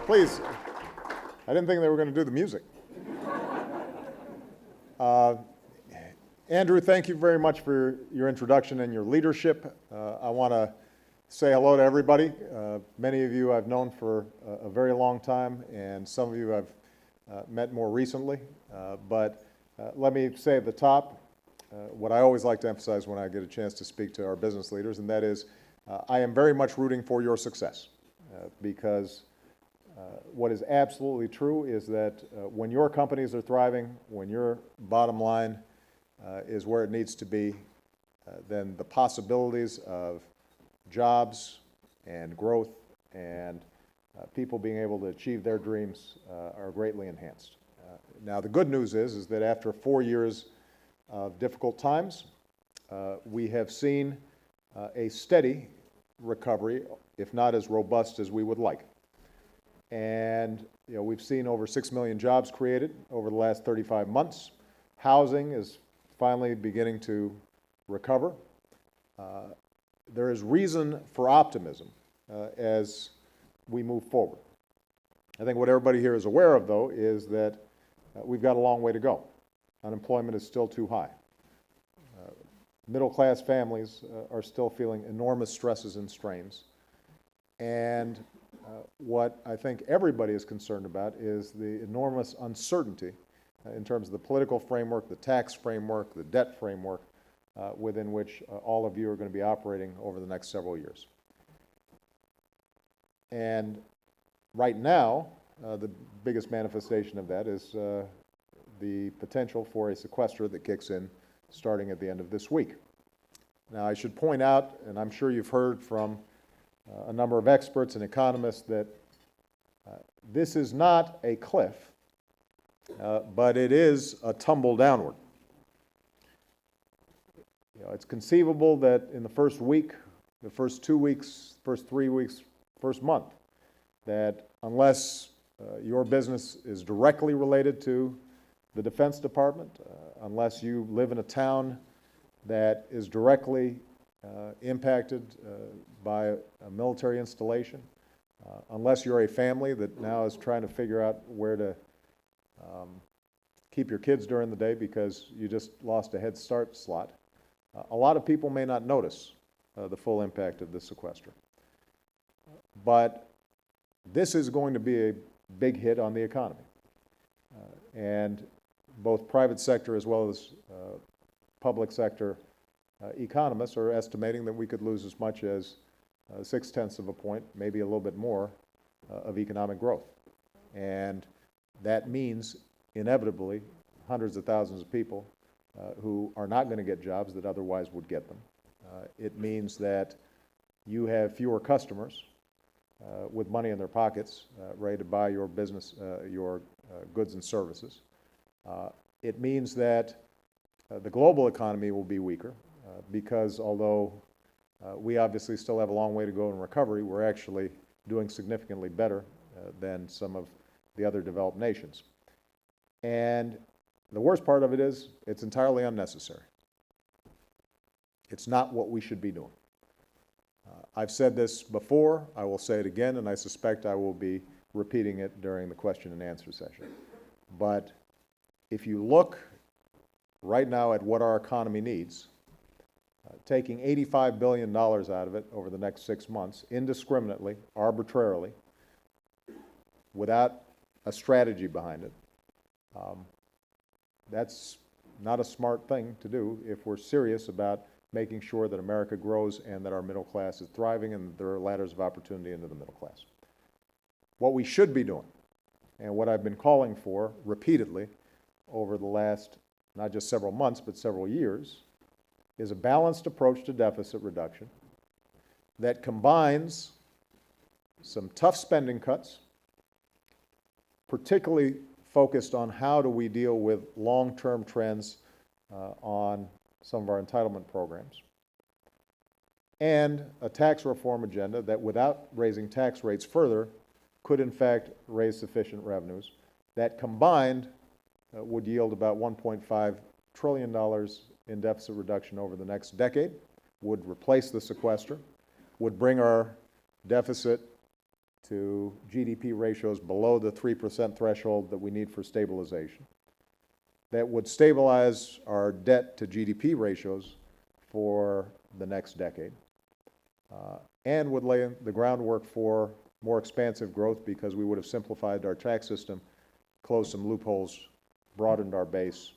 Please. I didn't think they were going to do the music. Andrew, thank you very much for your introduction and your leadership. I want to say hello to everybody. Many of you I've known for a very long time, and some of you I've met more recently. But let me say at the top what I always like to emphasize when I get a chance to speak to our business leaders, and that is I am very much rooting for your success because what is absolutely true is that when your companies are thriving, when your bottom line is where it needs to be, then the possibilities of jobs and growth and people being able to achieve their dreams are greatly enhanced. Now, the good news is that after 4 years of difficult times, we have seen a steady recovery, if not as robust as we would like. And we've seen over 6 million jobs created over the last 35 months. Housing is finally beginning to recover. There is reason for optimism as we move forward. I think what everybody here is aware of, though, is that we've got a long way to go. Unemployment is still too high. Middle-class families are still feeling enormous stresses and strains. And what I think everybody is concerned about is the enormous uncertainty in terms of the political framework, the tax framework, the debt framework within which all of you are going to be operating over the next several years. And right now, the biggest manifestation of that is the potential for a sequester that kicks in starting at the end of this week. Now, I should point out, and I'm sure you've heard from a number of experts and economists, that this is not a cliff, but it is a tumble downward. It's conceivable that in the first week, the first 2 weeks, first 3 weeks, first month, that unless your business is directly related to the Defense Department, unless you live in a town that is directly impacted by a military installation, unless you're a family that now is trying to figure out where to keep your kids during the day because you just lost a Head Start slot, a lot of people may not notice the full impact of this sequester. But this is going to be a big hit on the economy. And both private sector as well as public sector economists are estimating that we could lose as much as 0.6 of a point, maybe a little bit more, of economic growth. And that means, inevitably, hundreds of thousands of people who are not going to get jobs that otherwise would get them. It means that you have fewer customers with money in their pockets ready to buy your business, your goods and services. It means that the global economy will be weaker because although we obviously still have a long way to go in recovery, we're actually doing significantly better than some of the other developed nations. And the worst part of it is it's entirely unnecessary. It's not what we should be doing. I've said this before, I will say it again, and I suspect I will be repeating it during the question and answer session. But if you look right now at what our economy needs, taking $85 billion out of it over the next 6 months, indiscriminately, arbitrarily, without a strategy behind it, that's not a smart thing to do if we're serious about making sure that America grows and that our middle class is thriving and there are ladders of opportunity into the middle class. What we should be doing, and what I've been calling for repeatedly over the last not just several months but several years, is a balanced approach to deficit reduction that combines some tough spending cuts, particularly focused on how do we deal with long-term trends on some of our entitlement programs, and a tax reform agenda that, without raising tax rates further, could in fact raise sufficient revenues that combined would yield about $1.5 trillion in deficit reduction over the next decade, would replace the sequester, would bring our deficit to GDP ratios below the 3% threshold that we need for stabilization, that would stabilize our debt to GDP ratios for the next decade, and would lay the groundwork for more expansive growth because we would have simplified our tax system, closed some loopholes, broadened our base,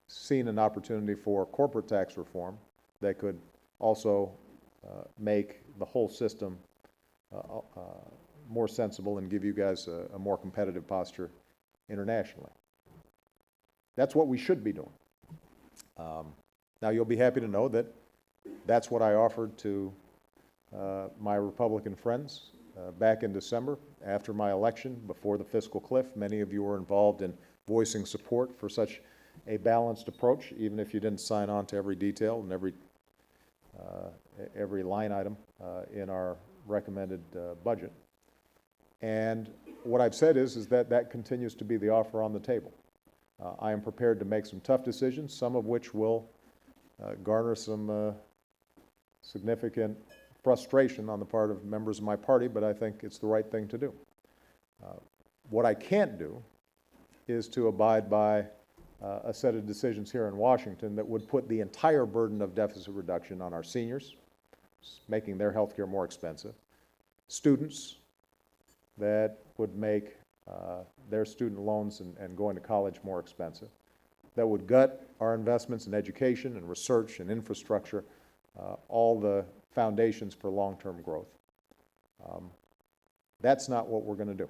seen an opportunity for corporate tax reform that could also make the whole system more sensible and give you guys a more competitive posture internationally. That's what we should be doing. Now, you'll be happy to know that that's what I offered to my Republican friends back in December after my election, before the fiscal cliff. Many of you were involved in voicing support for such a balanced approach, even if you didn't sign on to every detail and every line item in our recommended budget. And what I've said is that that continues to be the offer on the table. I am prepared to make some tough decisions, some of which will garner some significant frustration on the part of members of my party, but I think it's the right thing to do. What I can't do is to abide by a set of decisions here in Washington that would put the entire burden of deficit reduction on our seniors, making their health care more expensive, students that would make their student loans and going to college more expensive, that would gut our investments in education and research and infrastructure, all the foundations for long-term growth. That's not what we're going to do,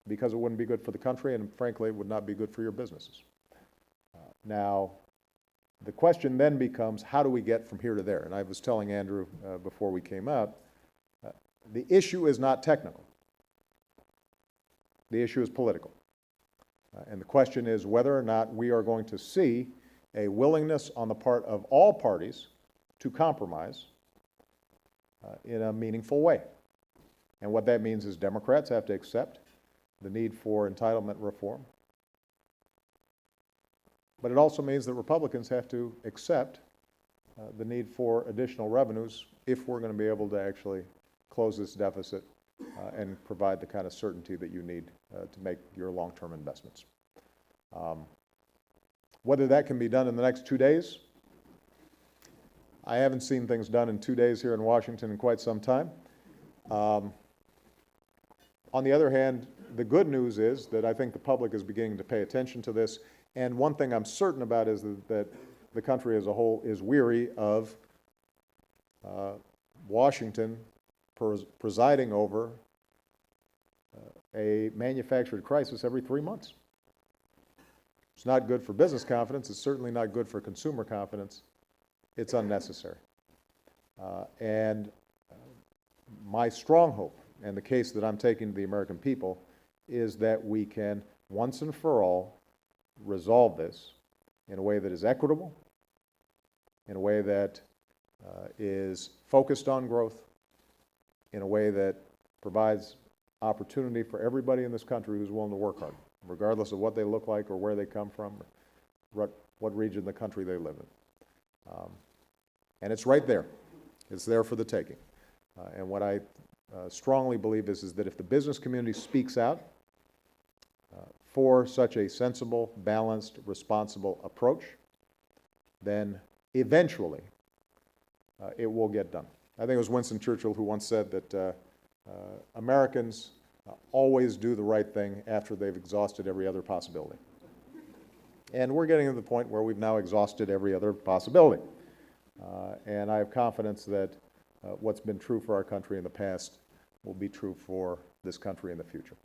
because it wouldn't be good for the country, and frankly, it would not be good for your businesses. Now, the question then becomes, how do we get from here to there? And I was telling Andrew before we came out, the issue is not technical. The issue is political. And the question is whether or not we are going to see a willingness on the part of all parties to compromise in a meaningful way. And what that means is Democrats have to accept the need for entitlement reform. But it also means that Republicans have to accept the need for additional revenues if we're going to be able to actually close this deficit and provide the kind of certainty that you need to make your long-term investments. Whether that can be done in the next 2 days, I haven't seen things done in 2 days here in Washington in quite some time. On the other hand, the good news is that I think the public is beginning to pay attention to this. And one thing I'm certain about is that the country as a whole is weary of Washington presiding over a manufactured crisis every 3 months. It's not good for business confidence. It's certainly not good for consumer confidence. It's unnecessary. And my strong hope, and the case that I'm taking to the American people, is that we can once and for all resolve this in a way that is equitable, in a way that is focused on growth, in a way that provides opportunity for everybody in this country who's willing to work hard, regardless of what they look like or where they come from or what region of the country they live in. And it's right there. It's there for the taking. And what I strongly believe is that if the business community speaks out for such a sensible, balanced, responsible approach, then eventually it will get done. I think it was Winston Churchill who once said that Americans always do the right thing after they've exhausted every other possibility. And we're getting to the point where we've now exhausted every other possibility. And I have confidence that what's been true for our country in the past will be true for this country in the future.